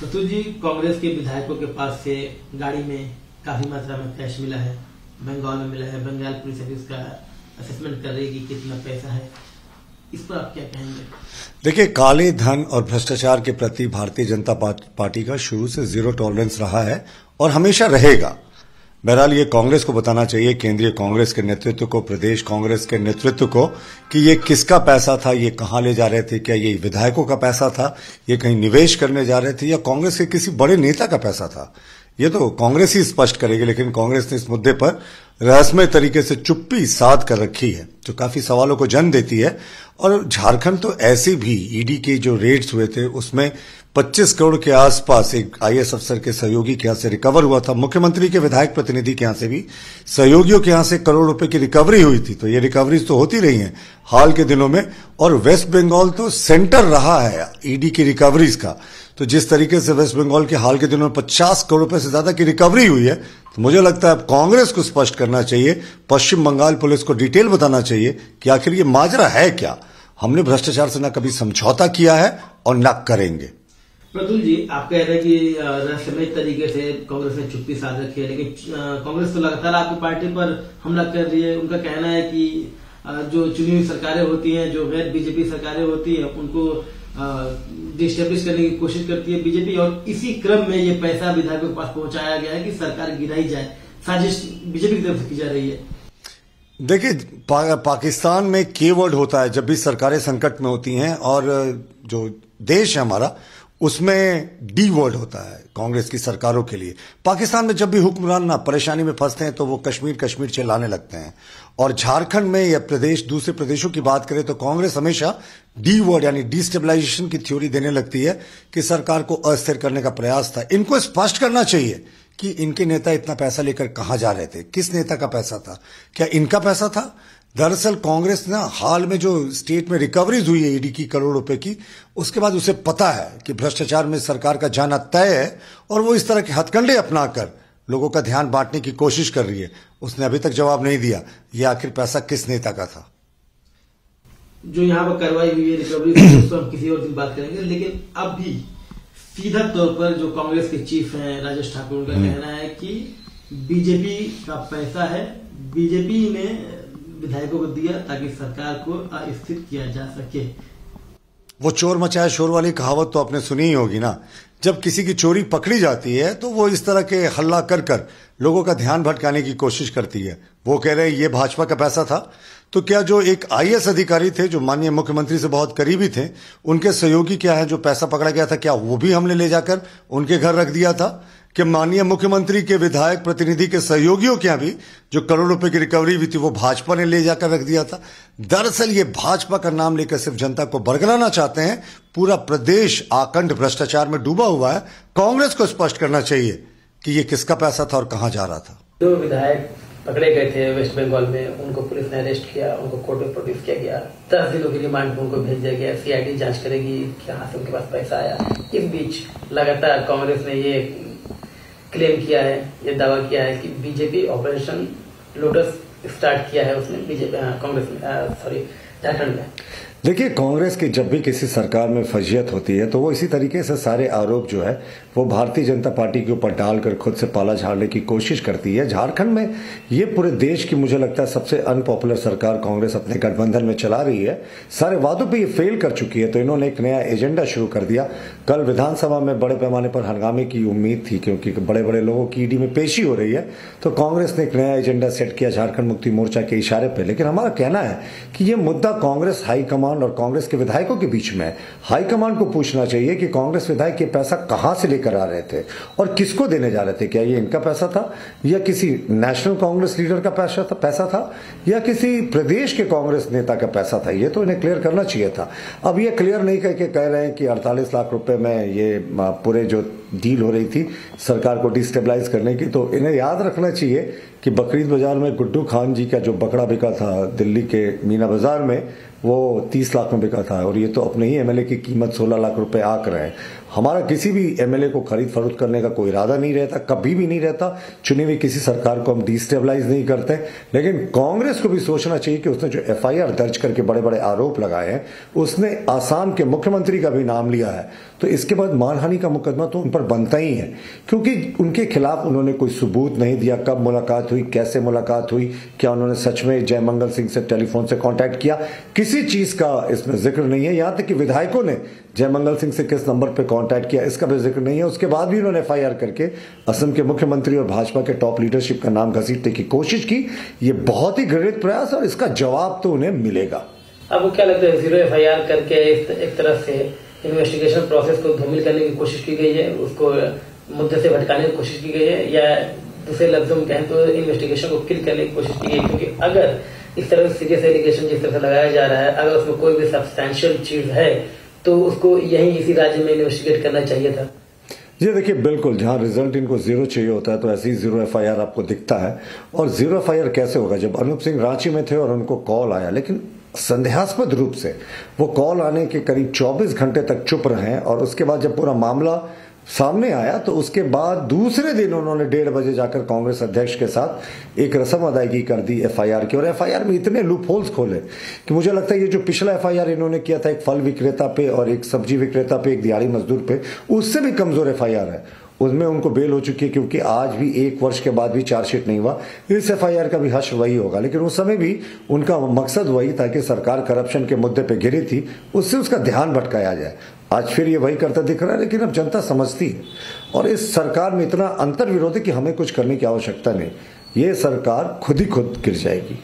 अतुल जी, कांग्रेस के विधायकों के पास से गाड़ी में काफी मात्रा में कैश मिला है, बंगाल में मिला है। बंगाल पुलिस अभी उसका असेसमेंट कर रही है कि कितना पैसा है। इस पर आप क्या कहेंगे? देखिए, काले धन और भ्रष्टाचार के प्रति भारतीय जनता पार्टी का शुरू से जीरो टॉलरेंस रहा है और हमेशा रहेगा। बहरहाल ये कांग्रेस को बताना चाहिए, केंद्रीय कांग्रेस के नेतृत्व को, प्रदेश कांग्रेस के नेतृत्व को, कि ये किसका पैसा था, ये कहां ले जा रहे थे, क्या ये विधायकों का पैसा था, ये कहीं निवेश करने जा रहे थे, या कांग्रेस के किसी बड़े नेता का पैसा था। ये तो कांग्रेस ही स्पष्ट करेगी, लेकिन कांग्रेस ने इस मुद्दे पर रहस्यमय तरीके से चुप्पी साध कर रखी है, जो काफी सवालों को जन्म देती है। और झारखंड तो ऐसे भी ईडी के जो रेड्स हुए थे उसमें 25 करोड़ के आसपास एक आईएएस अफसर के सहयोगी के यहां से रिकवर हुआ था। मुख्यमंत्री के विधायक प्रतिनिधि के यहां से भी सहयोगियों के यहां से करोड़ रुपए की रिकवरी हुई थी। तो ये रिकवरीज तो होती रही हैं हाल के दिनों में, और वेस्ट बंगाल तो सेंटर रहा है ईडी की रिकवरीज का। तो जिस तरीके से वेस्ट बंगाल के हाल के दिनों में 50 करोड़ रुपए से ज्यादा की रिकवरी हुई है, तो मुझे लगता है अब कांग्रेस को स्पष्ट करना चाहिए, पश्चिम बंगाल पुलिस को डिटेल बताना चाहिए कि आखिर ये माजरा है क्या। हमने भ्रष्टाचार से न कभी समझौता किया है और न करेंगे। प्रतुल जी, आप कह रहे हैं कि रहस्यमय तरीके से कांग्रेस ने चुप्पी साध रखी है, लेकिन कांग्रेस तो लगातार आपकी पार्टी पर हमला कर रही है। उनका कहना है कि जो चुनी हुई सरकारें होती हैं, जो गैर बीजेपी सरकारें होती है, उनको डिस्टेब्लिश करने की कोशिश करती है बीजेपी, और इसी क्रम में ये पैसा विधायकों के पास पहुंचाया गया है कि सरकार गिराई जाए। साजिश बीजेपी की तरफ से की जा रही है। देखिए, पाकिस्तान में कीवर्ड होता है जब भी सरकारें संकट में होती हैं, और जो देश है हमारा उसमें डी वर्ड होता है कांग्रेस की सरकारों के लिए। पाकिस्तान में जब भी हुक्मरान ना परेशानी में फंसते हैं तो वो कश्मीर कश्मीर चिल्लाने लगते हैं, और झारखंड में या प्रदेश दूसरे प्रदेशों की बात करें तो कांग्रेस हमेशा डी वर्ड यानी डिस्टेबलाइजेशन की थ्योरी देने लगती है कि सरकार को अस्थिर करने का प्रयास था। इनको स्पष्ट करना चाहिए कि इनके नेता इतना पैसा लेकर कहां जा रहे थे, किस नेता का पैसा था, क्या इनका पैसा था? दरअसल कांग्रेस ना हाल में जो स्टेट में रिकवरीज हुई है ईडी की करोड़ रुपए की, उसके बाद उसे पता है कि भ्रष्टाचार में सरकार का जाना तय है, और वो इस तरह के हथकंडे अपनाकर लोगों का ध्यान बांटने की कोशिश कर रही है। उसने अभी तक जवाब नहीं दिया ये आखिर पैसा किस नेता का था। जो यहाँ पर कार्रवाई हुई है रिकवरी, उसको हम किसी और दिन बात करेंगे, लेकिन अब भी सीधा तौर पर जो कांग्रेस के चीफ हैं राजेश ठाकुर, उनका कहना है कि बीजेपी का पैसा है, बीजेपी ने विधायकों को दिया ताकि सरकार को अस्थिर किया जा सके। वो चोर मचाए शोर वाली कहावत तो आपने सुनी ही होगी ना। जब किसी की चोरी पकड़ी जाती है तो वो इस तरह के हल्ला कर कर लोगों का ध्यान भटकाने की कोशिश करती है। वो कह रहे हैं ये भाजपा का पैसा था, तो क्या जो एक आईएएस अधिकारी थे जो माननीय मुख्यमंत्री से बहुत करीबी थे, उनके सहयोगी क्या है जो पैसा पकड़ा गया था, क्या वो भी हमने ले जाकर उनके घर रख दिया था? कि माननीय मुख्यमंत्री के विधायक प्रतिनिधि के सहयोगियों के यहां भी जो करोड़ रुपए की रिकवरी हुई थी वो भाजपा ने ले जाकर रख दिया था? दरअसल ये भाजपा का नाम लेकर सिर्फ जनता को बरगलाना चाहते हैं। पूरा प्रदेश आकंठ भ्रष्टाचार में डूबा हुआ है। कांग्रेस को स्पष्ट करना चाहिए कि ये किसका पैसा था और कहां जा रहा था। जो विधायक पकड़े गए थे वेस्ट बंगाल में, उनको पुलिस ने अरेस्ट किया, उनको कोर्ट में प्रोड्यूस किया गया, 10 दिनों की रिमांड पर उनको भेज दिया गया। सीआईडी जांच करेगी कहां से उनके पास पैसा आया। इस बीच लगातार कांग्रेस ने ये क्लेम किया है, ये दावा किया है कि बीजेपी ऑपरेशन लोटस स्टार्ट किया है उसने कांग्रेस में झारखंड में। देखिए, कांग्रेस की जब भी किसी सरकार में फजीयत होती है तो वो इसी तरीके से सारे आरोप जो है वो भारतीय जनता पार्टी के ऊपर डालकर खुद से पाला झाड़ने की कोशिश करती है। झारखंड में ये पूरे देश की मुझे लगता है सबसे अनपॉपुलर सरकार कांग्रेस अपने गठबंधन में चला रही है। सारे वादों पे ये फेल कर चुकी है, तो इन्होंने एक नया एजेंडा शुरू कर दिया। कल विधानसभा में बड़े पैमाने पर हंगामे की उम्मीद थी क्योंकि बड़े बड़े लोगों की ईडी में पेशी हो रही है, तो कांग्रेस ने एक नया एजेंडा सेट किया झारखंड मुक्ति मोर्चा के इशारे पर। लेकिन हमारा कहना है कि ये मुद्दा कांग्रेस हाईकमान और कांग्रेस के विधायकों के बीच में है। हाईकमान को पूछना चाहिए कि कांग्रेस विधायक ये पैसा कहां से लेकर आ रहे थे और किसको देने जा रहे थे। क्या ये इनका पैसा था या किसी नेशनल कांग्रेस लीडर का पैसा था या किसी प्रदेश के कांग्रेस नेता का पैसा था? ये तो इन्हें क्लियर करना चाहिए था। अब ये क्लियर नहीं करके कह रहे हैं कि 48 लाख रुपए में ये पूरे जो डील हो रही थी सरकार को डिस्टेबलाइज करने की, तो इन्हें याद रखना चाहिए कि बकरीद बाजार में गुड्डू खान जी का जो बकरा बिका था दिल्ली के मीना बाजार में, वो 30 लाख में बिका था, और ये तो अपने ही एमएलए की कीमत 16 लाख रुपए आंक रहे हैं। हमारा किसी भी एमएलए को खरीद फरोख्त करने का कोई इरादा नहीं रहता, कभी भी नहीं रहता। चुनी हुई किसी सरकार को हम डिस्टेबलाइज नहीं करते। लेकिन कांग्रेस को भी सोचना चाहिए कि उसने जो एफआईआर दर्ज करके बड़े बड़े आरोप लगाए हैं, उसने आसाम के मुख्यमंत्री का भी नाम लिया है, तो इसके बाद मानहानि का मुकदमा तो उन पर बनता ही है, क्योंकि उनके खिलाफ उन्होंने कोई सबूत नहीं दिया। कब मुलाकात हुई, कैसे मुलाकात हुई, क्या उन्होंने सच में जयमंगल सिंह से टेलीफोन से कांटेक्ट किया, किसी चीज का इसमें जिक्र नहीं है। यहां तक कि विधायकों ने जयमंगल सिंह से किस नंबर पर कांटेक्ट किया, इसका भी जिक्र नहीं है। उसके बाद भी उन्होंने एफआईआर करके असम के मुख्यमंत्री और भाजपा के टॉप लीडरशिप का नाम घसीटने की कोशिश की। ये बहुत ही घृणित प्रयास, और इसका जवाब तो उन्हें मिलेगा। आपको क्या लगता है, जीरो एफआईआर करके एक तरह से इन्वेस्टिगेशन प्रोसेस को धूमिल करने की कोशिश की गई है, उसको मुद्दे से भटकाने की कोशिश की गई है, या दूसरे लफ्जों में कहें तो इन्वेस्टिगेशन को किल करने की कोशिश की गई? क्योंकि अगर इस तरह से सीरियस एलिगेशन जिस तरह से लगाया जा रहा है, अगर उसमें कोई भी सब्सटैंशियल चीज है तो उसको यहीं इसी राज्य में इन्वेस्टिगेट करना चाहिए था। जी देखिए, बिल्कुल, जहां रिजल्ट इनको जीरो चाहिए होता है तो ऐसे ही जीरो एफआईआर आपको दिखता है। और जीरो एफआईआर कैसे होगा? जब अनूप सिंह रांची में थे और उनको कॉल आया, लेकिन संदेहास्पद रूप से वो कॉल आने के करीब 24 घंटे तक चुप रहे, और उसके बाद जब पूरा मामला सामने आया तो उसके बाद दूसरे दिन उन्होंने 1:30 बजे जाकर कांग्रेस अध्यक्ष के साथ एक रस्म अदायगी कर दी एफआईआर की। और एफआईआर में इतने लूप होल्स खोले कि मुझे लगता है ये जो पिछला एफआईआर इन्होंने किया था एक फल विक्रेता पे और एक सब्जी विक्रेता पे, एक दिहाड़ी मजदूर पे, उससे भी कमजोर एफआईआर है। उसमें उनको बेल हो चुकी है, क्योंकि आज भी 1 वर्ष के बाद भी चार्जशीट नहीं हुआ। इस एफआईआर का भी हश्र वही होगा, लेकिन उस समय भी उनका मकसद वही था कि सरकार करप्शन के मुद्दे पे घिरी थी, उससे उसका ध्यान भटकाया जाए। आज फिर ये वही करता दिख रहा है, लेकिन अब जनता समझती है, और इस सरकार में इतना अंतर विरोध है कि हमें कुछ करने की आवश्यकता नहीं। ये सरकार खुद ही खुद गिर जाएगी।